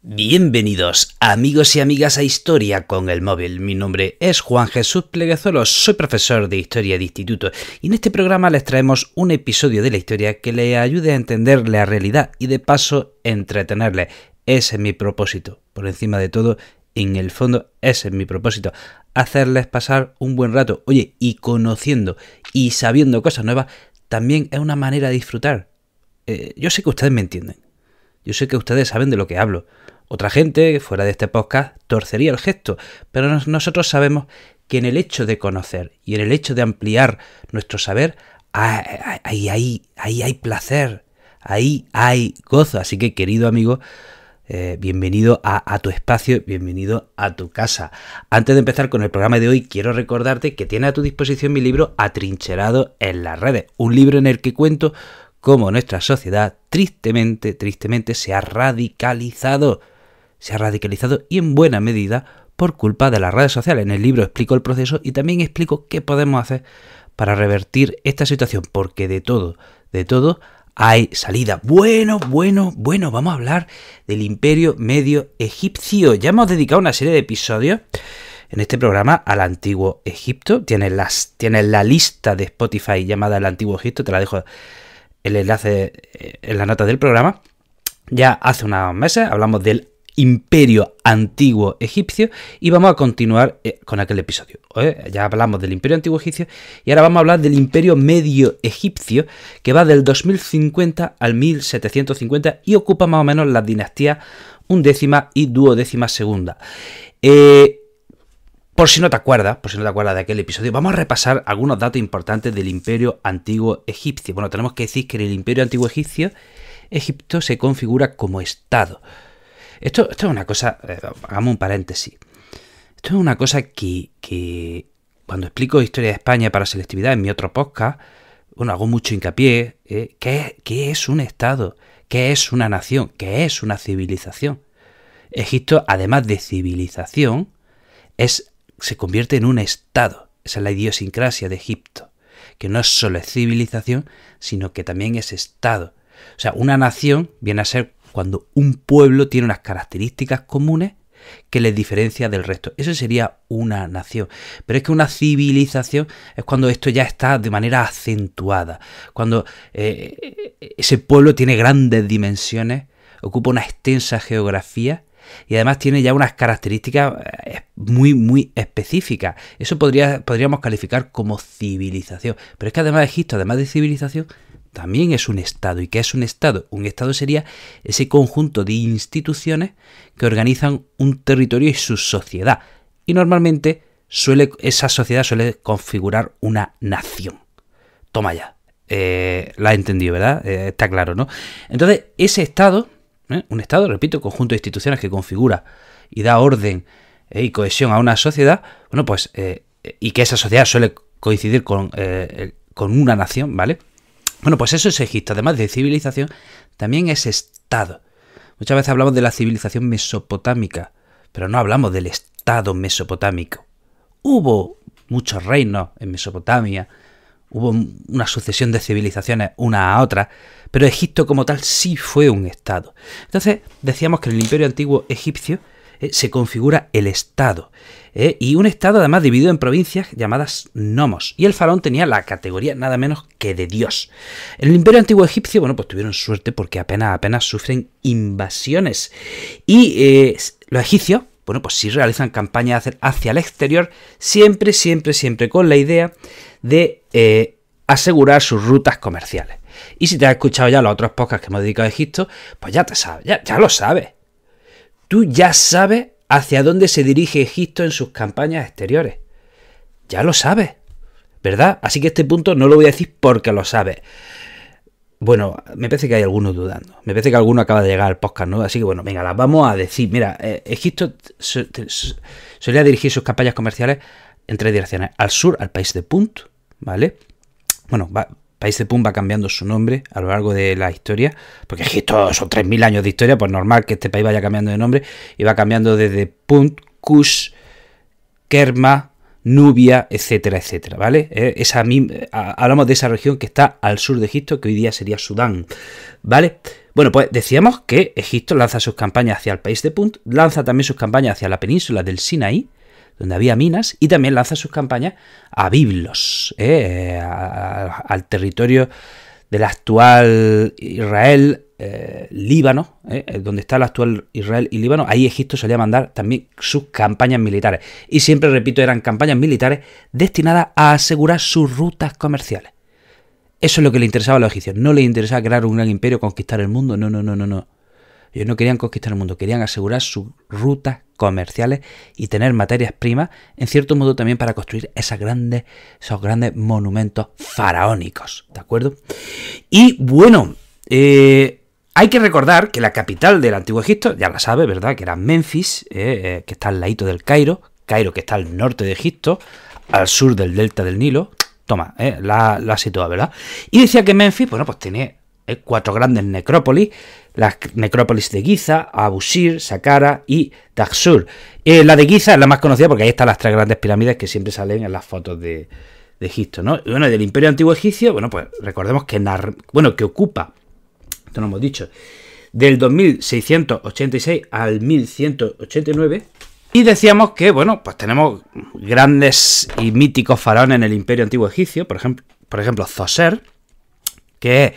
Bienvenidos amigos y amigas a Historia con el Móvil. Mi nombre es Juan Jesús Pleguezuelos, soy profesor de Historia de Instituto y en este programa les traemos un episodio de la historia que les ayude a entender la realidad y de paso entretenerles. Ese es mi propósito, por encima de todo, en el fondo ese es mi propósito, hacerles pasar un buen rato. Oye, y conociendo y sabiendo cosas nuevas también es una manera de disfrutar. Yo sé que ustedes me entienden, yo sé que ustedes saben de lo que hablo. Otra gente, fuera de este podcast, torcería el gesto, pero nosotros sabemos que en el hecho de conocer y en el hecho de ampliar nuestro saber, ahí hay placer, ahí hay gozo. Así que, querido amigo, bienvenido a tu espacio, bienvenido a tu casa. Antes de empezar con el programa de hoy, quiero recordarte que tienes a tu disposición mi libro Atrincherado en las redes, un libro en el que cuento cómo nuestra sociedad tristemente se ha radicalizado y en buena medida por culpa de las redes sociales. En el libro explico el proceso y también explico qué podemos hacer para revertir esta situación, porque de todo hay salida. Bueno, vamos a hablar del Imperio Medio Egipcio. Ya hemos dedicado una serie de episodios en este programa al Antiguo Egipto. Tienes la lista de Spotify llamada El Antiguo Egipto, te la dejo el enlace en la nota del programa. Ya hace unos meses hablamos del Imperio Antiguo Egipcio y vamos a continuar con aquel episodio. Ya hablamos del Imperio Antiguo Egipcio y ahora vamos a hablar del Imperio Medio Egipcio, que va del 2050 al 1750 y ocupa más o menos las dinastías 11ª y 12ª. Por si no te acuerdas de aquel episodio, vamos a repasar algunos datos importantes del Imperio Antiguo Egipcio. Bueno, tenemos que decir que en el Imperio Antiguo Egipcio, Egipto se configura como Estado. Esto es una cosa, hagamos un paréntesis, esto es una cosa que cuando explico Historia de España para selectividad en mi otro podcast, bueno, hago mucho hincapié, ¿qué es un Estado? ¿Qué es una nación? ¿Qué es una civilización? Egipto, además de civilización, se convierte en un Estado. Esa es la idiosincrasia de Egipto, que no solo es civilización, sino que también es Estado. O sea, una nación viene a ser cuando un pueblo tiene unas características comunes que les diferencia del resto. Eso sería una nación. Pero es que una civilización es cuando esto ya está de manera acentuada, cuando ese pueblo tiene grandes dimensiones, ocupa una extensa geografía y además tiene ya unas características muy específicas. Eso podríamos calificar como civilización. Pero es que además Egipto, además de civilización, también es un Estado. ¿Y qué es un Estado? Un Estado sería ese conjunto de instituciones que organizan un territorio y su sociedad. Y normalmente esa sociedad suele configurar una nación. Toma ya. La has entendido, ¿verdad? Está claro, ¿no? Entonces, ese Estado, un Estado, repito, conjunto de instituciones que configura y da orden y cohesión a una sociedad, bueno, pues, y que esa sociedad suele coincidir con una nación, ¿vale? Bueno, pues eso es Egipto. Además de civilización, también es Estado. Muchas veces hablamos de la civilización mesopotámica, pero no hablamos del Estado mesopotámico. Hubo muchos reinos en Mesopotamia, hubo una sucesión de civilizaciones una a otra, pero Egipto como tal sí fue un Estado. Entonces, decíamos que en el Imperio Antiguo Egipcio se configura el Estado. Y un Estado además dividido en provincias llamadas nomos. Y el faraón tenía la categoría nada menos que de Dios. En el Imperio Antiguo Egipcio, bueno, pues tuvieron suerte porque apenas sufren invasiones. Y los egipcios, bueno, pues sí realizan campañas hacia el exterior, siempre con la idea de asegurar sus rutas comerciales. Y si te has escuchado ya los otros podcasts que hemos dedicado a Egipto, pues ya lo sabes. Tú ya sabes hacia dónde se dirige Egipto en sus campañas exteriores. Ya lo sabes, ¿verdad? Así que este punto no lo voy a decir porque lo sabes. Bueno, me parece que hay algunos dudando. Me parece que alguno acaba de llegar al podcast, ¿no? Así que bueno, venga, las vamos a decir. Mira, Egipto solía dirigir sus campañas comerciales en tres direcciones. Al sur, al país de Punt, ¿vale? Bueno, país de Punt va cambiando su nombre a lo largo de la historia, porque Egipto son 3.000 años de historia, pues normal que este país vaya cambiando de nombre, y va cambiando desde Punt, Kush, Kerma, Nubia, etcétera, etcétera, ¿vale? Hablamos de esa región que está al sur de Egipto, que hoy día sería Sudán, ¿vale? Bueno, pues decíamos que Egipto lanza sus campañas hacia el país de Punt, lanza también sus campañas hacia la península del Sinaí, donde había minas, y también lanza sus campañas a Biblos, al territorio del actual Israel, Líbano, donde está el actual Israel y Líbano. Ahí Egipto solía mandar también sus campañas militares. Y siempre, repito, eran campañas militares destinadas a asegurar sus rutas comerciales. Eso es lo que le interesaba a los egipcios. No les interesaba crear un gran imperio, conquistar el mundo. No. Ellos no querían conquistar el mundo, querían asegurar sus rutas comerciales y tener materias primas, en cierto modo también para construir esos grandes monumentos faraónicos, ¿de acuerdo? Y bueno, hay que recordar que la capital del Antiguo Egipto, ya la sabe, ¿verdad? Que era Menfis, que está al ladito del Cairo que está al norte de Egipto, al sur del delta del Nilo. Toma, la situado, ¿verdad? Y decía que Menfis, bueno, pues tiene 4 grandes necrópolis, las necrópolis de Giza, Abusir, Saqqara y Dakhsur. La de Giza es la más conocida porque ahí están las 3 grandes pirámides que siempre salen en las fotos de Egipto, ¿no? Y bueno, del Imperio Antiguo Egipcio, bueno, pues recordemos que que ocupa, esto no hemos dicho, del 2686 al 1189. Y decíamos que, bueno, pues tenemos grandes y míticos faraones en el Imperio Antiguo Egipcio, por ejemplo Zoser, que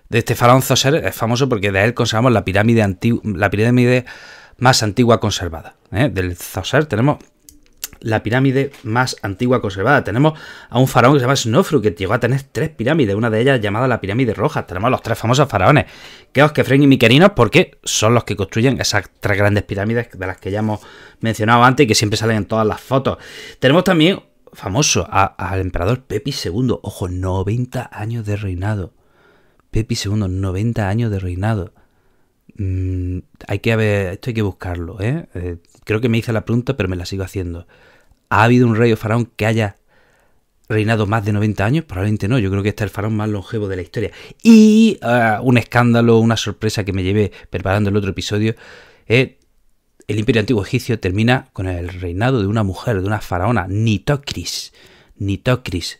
de este faraón Zoser es famoso porque de él conservamos la pirámide más antigua conservada. Del Zoser tenemos la pirámide más antigua conservada. Tenemos a un faraón que se llama Snofru, que llegó a tener 3 pirámides, una de ellas llamada la pirámide roja. Tenemos los 3 famosos faraones, Keops, Kefren y Mykerinos, porque son los que construyen esas 3 grandes pirámides de las que ya hemos mencionado antes y que siempre salen en todas las fotos. Tenemos también famoso al emperador Pepi II, ojo, 90 años de reinado. Pepi II, 90 años de reinado. Esto hay que buscarlo, creo que me hice la pregunta, pero me la sigo haciendo. ¿Ha habido un rey o faraón que haya reinado más de 90 años? Probablemente no, yo creo que este es el faraón más longevo de la historia. Y un escándalo, una sorpresa que me llevé preparando el otro episodio, el Imperio Antiguo Egipcio termina con el reinado de una mujer, de una faraona, Nitocris,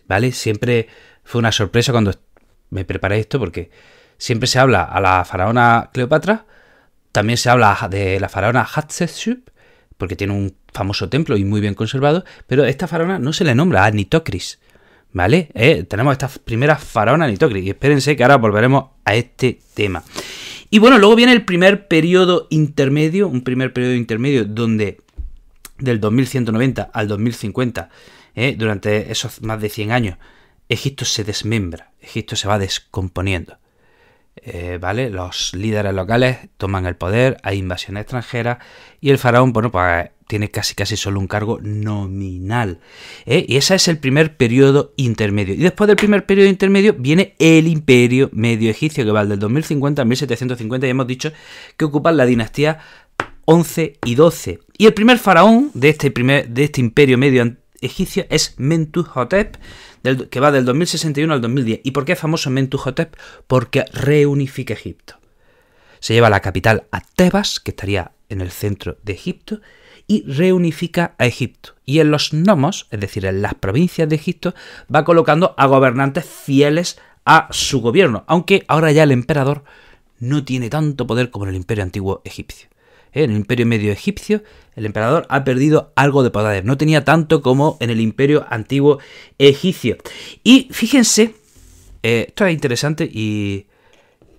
¿vale? Siempre fue una sorpresa cuando me preparé esto, porque siempre se habla a la faraona Cleopatra, también se habla de la faraona Hatshepsut, porque tiene un famoso templo y muy bien conservado, pero a esta faraona no se le nombra, a Nitocris, ¿vale? Tenemos esta primera faraona Nitocris, y espérense que ahora volveremos a este tema. Y bueno, luego viene el primer periodo intermedio, donde del 2190 al 2050, durante esos más de 100 años, Egipto se desmembra, Egipto se va descomponiendo. ¿Vale? Los líderes locales toman el poder, hay invasión extranjera y el faraón, bueno, pues tiene casi solo un cargo nominal. Y ese es el primer periodo intermedio. Y después del primer periodo intermedio viene el Imperio Medio Egipcio, que va del 2050 al 1750, y hemos dicho que ocupan la dinastía 11 y 12. Y el primer faraón de este Imperio Medio Egipcio es Mentuhotep, que va del 2061 al 2010. ¿Y por qué es famoso Mentuhotep? Porque reunifica Egipto. Se lleva la capital a Tebas, que estaría en el centro de Egipto, y reunifica a Egipto. Y en los nomos, es decir, en las provincias de Egipto, va colocando a gobernantes fieles a su gobierno, aunque ahora ya el emperador no tiene tanto poder como en el Imperio Antiguo Egipcio. En el Imperio Medio Egipcio, el emperador ha perdido algo de poder. No tenía tanto como en el Imperio Antiguo Egipcio. Y fíjense, esto es interesante y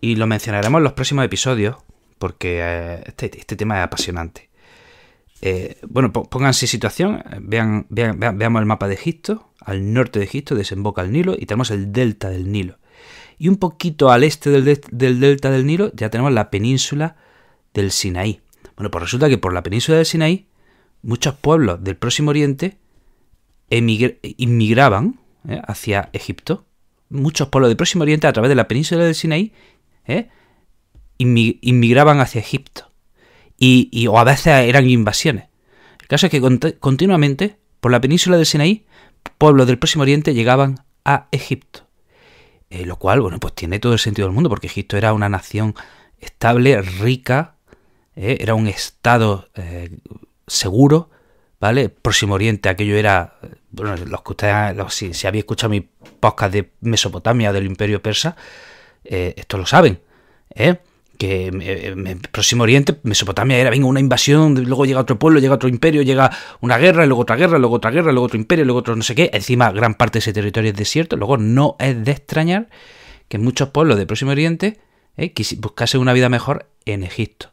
lo mencionaremos en los próximos episodios, porque este tema es apasionante. Bueno, pónganse en situación, veamos el mapa de Egipto. Al norte de Egipto desemboca el Nilo y tenemos el delta del Nilo. Y un poquito al este del delta del Nilo ya tenemos la península del Sinaí. Bueno, pues resulta que por la península del Sinaí muchos pueblos del Próximo Oriente inmigraban hacia Egipto. Muchos pueblos del Próximo Oriente a través de la península del Sinaí inmigraban hacia Egipto. O a veces eran invasiones. El caso es que continuamente por la península del Sinaí pueblos del Próximo Oriente llegaban a Egipto. Lo cual, bueno, pues tiene todo el sentido del mundo, porque Egipto era una nación estable, rica, era un estado seguro, ¿vale? Próximo Oriente, aquello era, bueno, los que ustedes, si habéis escuchado mi podcast de Mesopotamia, del Imperio Persa, esto lo saben, que Próximo Oriente, Mesopotamia era, venga, una invasión, luego llega otro pueblo, llega otro imperio, llega una guerra, luego otra guerra, luego otra guerra, luego otro imperio, luego otro no sé qué, encima gran parte de ese territorio es desierto. Luego no es de extrañar que muchos pueblos de Próximo Oriente buscasen una vida mejor en Egipto.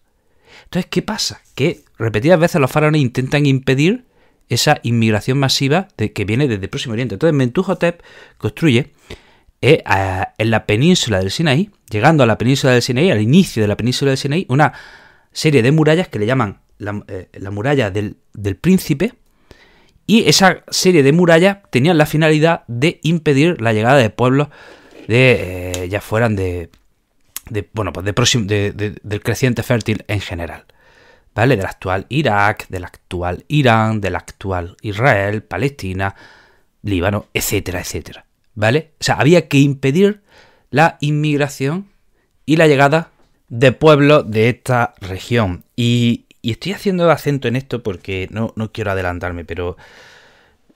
Entonces, ¿qué pasa? Que repetidas veces los faraones intentan impedir esa inmigración masiva que viene desde Próximo Oriente. Entonces, Mentuhotep construye en la península del Sinaí, llegando a la península del Sinaí, al inicio de la península del Sinaí, una serie de murallas que le llaman la muralla del príncipe, y esa serie de murallas tenían la finalidad de impedir la llegada de pueblos ya fueran del creciente fértil en general, ¿vale? Del actual Irak, del actual Irán, del actual Israel, Palestina, Líbano, etcétera, etcétera, ¿vale? O sea, había que impedir la inmigración y la llegada de pueblos de esta región. Y estoy haciendo acento en esto porque no quiero adelantarme, pero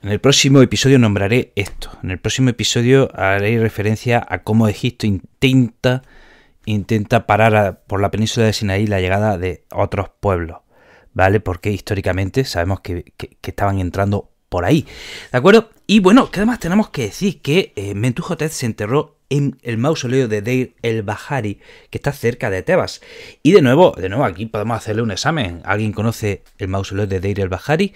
en el próximo episodio nombraré esto. En el próximo episodio haré referencia a cómo Egipto intenta parar por la península de Sinaí la llegada de otros pueblos, ¿vale? Porque históricamente sabemos que estaban entrando por ahí, ¿de acuerdo? Y bueno, que además tenemos que decir que Mentuhotep se enterró en el mausoleo de Deir el-Bahari, que está cerca de Tebas. Y de nuevo aquí podemos hacerle un examen. ¿Alguien conoce el mausoleo de Deir el-Bahari?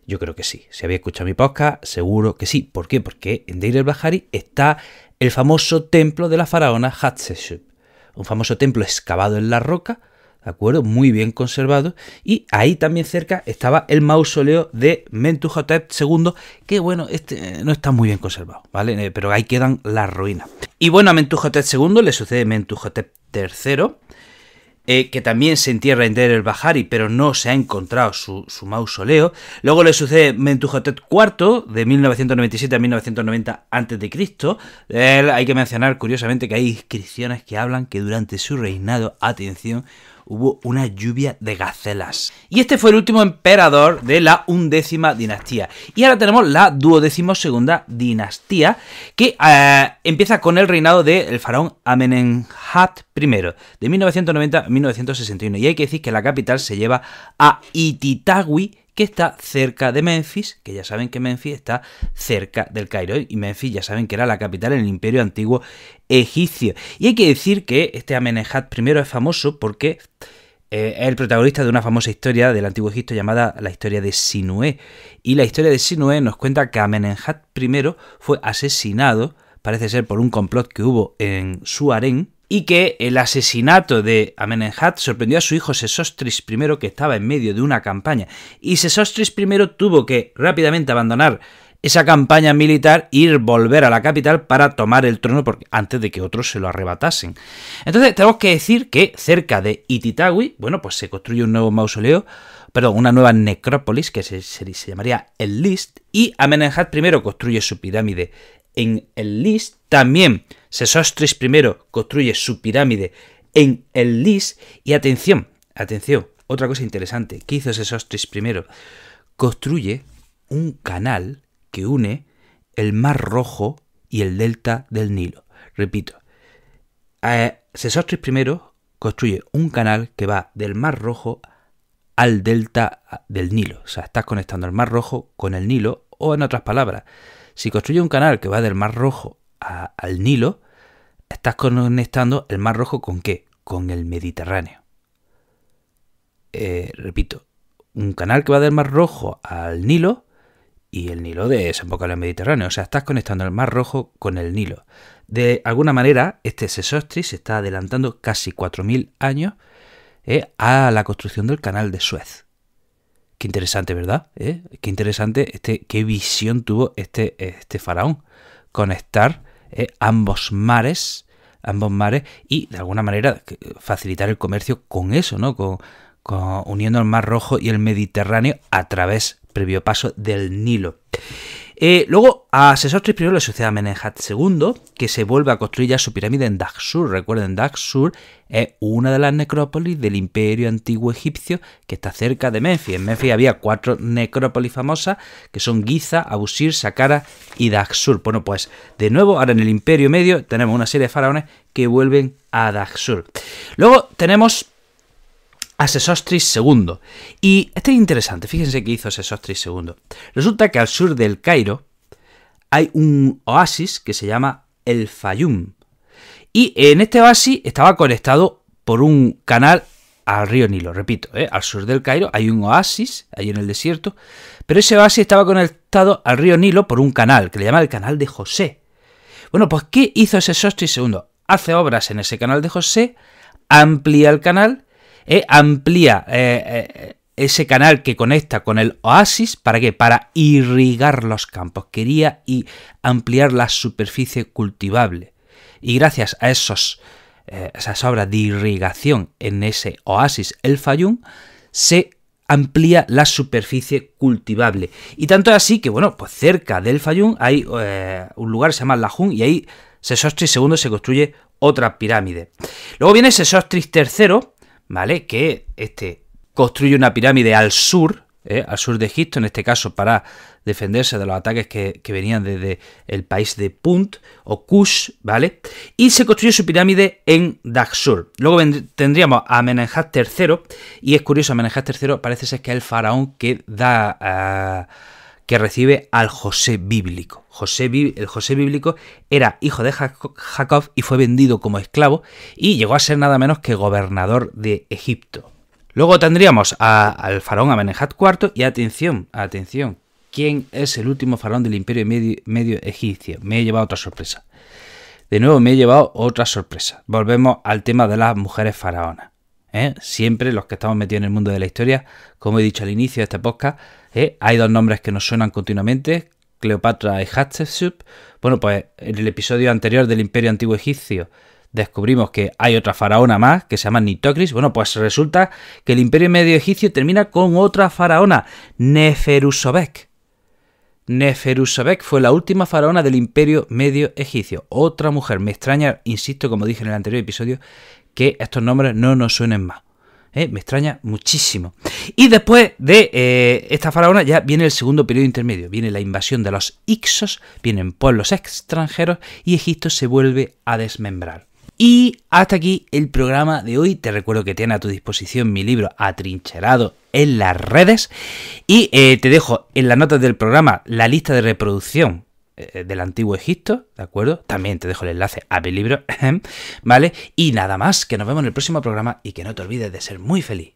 Yo creo que sí. Si habéis escuchado mi podcast, seguro que sí. ¿Por qué? Porque en Deir el-Bahari está el famoso templo de la faraona Hatshepsut. Un famoso templo excavado en la roca, ¿de acuerdo? Muy bien conservado. Y ahí también cerca estaba el mausoleo de Mentuhotep II, que bueno, no está muy bien conservado, ¿vale? Pero ahí quedan las ruinas. Y bueno, a Mentuhotep II le sucede Mentuhotep III, que también se entierra en Deir el-Bahari, pero no se ha encontrado su mausoleo. Luego le sucede Mentuhotep IV, de 1997 a 1990 a.C. Hay que mencionar, curiosamente, que hay inscripciones que hablan que durante su reinado, atención, hubo una lluvia de gacelas. Y este fue el último emperador de la 11ª dinastía. Y ahora tenemos la 22ª dinastía, que empieza con el reinado del faraón Amenemhat I, de 1990 a 1961. Y hay que decir que la capital se lleva a Ititawi, que está cerca de Memphis, que ya saben que Memphis está cerca del Cairo, y Memphis ya saben que era la capital en el Imperio Antiguo Egipcio. Y hay que decir que este Amenemhat I es famoso porque es el protagonista de una famosa historia del Antiguo Egipto llamada la historia de Sinué. Y la historia de Sinué nos cuenta que Amenemhat I fue asesinado, parece ser por un complot que hubo en su harén, y que el asesinato de Amenemhat sorprendió a su hijo Sesostris I, que estaba en medio de una campaña, y Sesostris I tuvo que rápidamente abandonar esa campaña militar e volver a la capital para tomar el trono antes de que otros se lo arrebatasen. Entonces tenemos que decir que cerca de Ititawi, bueno, pues se construye un nuevo mausoleo, una nueva necrópolis que se llamaría el List, y Amenemhat I construye su pirámide en el List. También Sesostris I construye su pirámide en el List. Y atención, otra cosa interesante. ¿Qué hizo Sesostris I? Construye un canal que une el Mar Rojo y el delta del Nilo. Repito, Sesostris I construye un canal que va del Mar Rojo al delta del Nilo. O sea, estás conectando el Mar Rojo con el Nilo, o en otras palabras, si construye un canal que va del Mar Rojo al Nilo, estás conectando el Mar Rojo ¿con qué? Con el Mediterráneo. Repito, un canal que va del Mar Rojo al Nilo y el Nilo desemboca en el Mediterráneo. O sea, estás conectando el Mar Rojo con el Nilo. De alguna manera, este Sesostris se está adelantando casi 4.000 años a la construcción del canal de Suez. Qué interesante, ¿verdad? Qué interesante, qué visión tuvo este faraón. Conectar ambos mares y de alguna manera facilitar el comercio con eso, ¿no? Uniendo el Mar Rojo y el Mediterráneo a través, previo paso, del Nilo. Luego a Sesostris I le sucede a Amenemhat II, que se vuelve a construir ya su pirámide en Dakhsur. Recuerden, Dakhsur es una de las necrópolis del Imperio Antiguo Egipcio que está cerca de Menfis. En Menfis había 4 necrópolis famosas, que son Giza, Abusir, Saqqara y Dakhsur. Bueno, pues de nuevo, ahora en el Imperio Medio tenemos una serie de faraones que vuelven a Dakhsur. Luego tenemos a Sesostris II. Y esto es interesante, fíjense qué hizo Sesostris II. Resulta que al sur del Cairo hay un oasis que se llama el Fayum. Y en este oasis estaba conectado por un canal al río Nilo. Repito, al sur del Cairo hay un oasis, ahí en el desierto, pero ese oasis estaba conectado al río Nilo por un canal, que le llama el canal de José. Bueno, pues ¿qué hizo Sesostris II? Hace obras en ese canal de José, amplía el canal, amplía ese canal que conecta con el oasis. ¿Para qué? Para irrigar los campos. Quería ampliar la superficie cultivable. Y gracias a esas obras de irrigación en ese oasis, el Fayum, se amplía la superficie cultivable. Y tanto es así que, bueno, pues cerca del Fayum hay un lugar que se llama Lajun, y ahí Sesostris II se construye otra pirámide. Luego viene Sesostris III, ¿vale? Que construye una pirámide al sur de Egipto, en este caso para defenderse de los ataques que venían desde el país de Punt o Kush, ¿vale? Y se construye su pirámide en Dakhsur. Luego tendríamos a Amenemhat III, y es curioso, Amenemhat III parece ser que es el faraón que que recibe al José bíblico. El José bíblico era hijo de Jacob y fue vendido como esclavo y llegó a ser nada menos que gobernador de Egipto. Luego tendríamos al faraón Amenemhat IV y atención, ¿quién es el último faraón del Imperio Medio egipcio? Me he llevado otra sorpresa. De nuevo me he llevado otra sorpresa. Volvemos al tema de las mujeres faraonas. Siempre los que estamos metidos en el mundo de la historia, como he dicho al inicio de este podcast, hay 2 nombres que nos suenan continuamente, Cleopatra y Hatshepsut. Bueno, pues en el episodio anterior del Imperio Antiguo Egipcio descubrimos que hay otra faraona más que se llama Nitocris. Bueno, pues resulta que el Imperio Medio Egipcio termina con otra faraona, Neferusobek. Neferusobek fue la última faraona del Imperio Medio Egipcio. Otra mujer. Me extraña, insisto, como dije en el anterior episodio, que estos nombres no nos suenen más. Me extraña muchísimo. Y después de esta faraona ya viene el segundo periodo intermedio. Viene la invasión de los Hicsos, vienen pueblos extranjeros y Egipto se vuelve a desmembrar. Y hasta aquí el programa de hoy. Te recuerdo que tienes a tu disposición mi libro Atrincherado en las redes. Y te dejo en las notas del programa la lista de reproducción del Antiguo Egipto, ¿de acuerdo? También te dejo el enlace a mi libro, ¿vale? Y nada más, que nos vemos en el próximo programa y que no te olvides de ser muy feliz.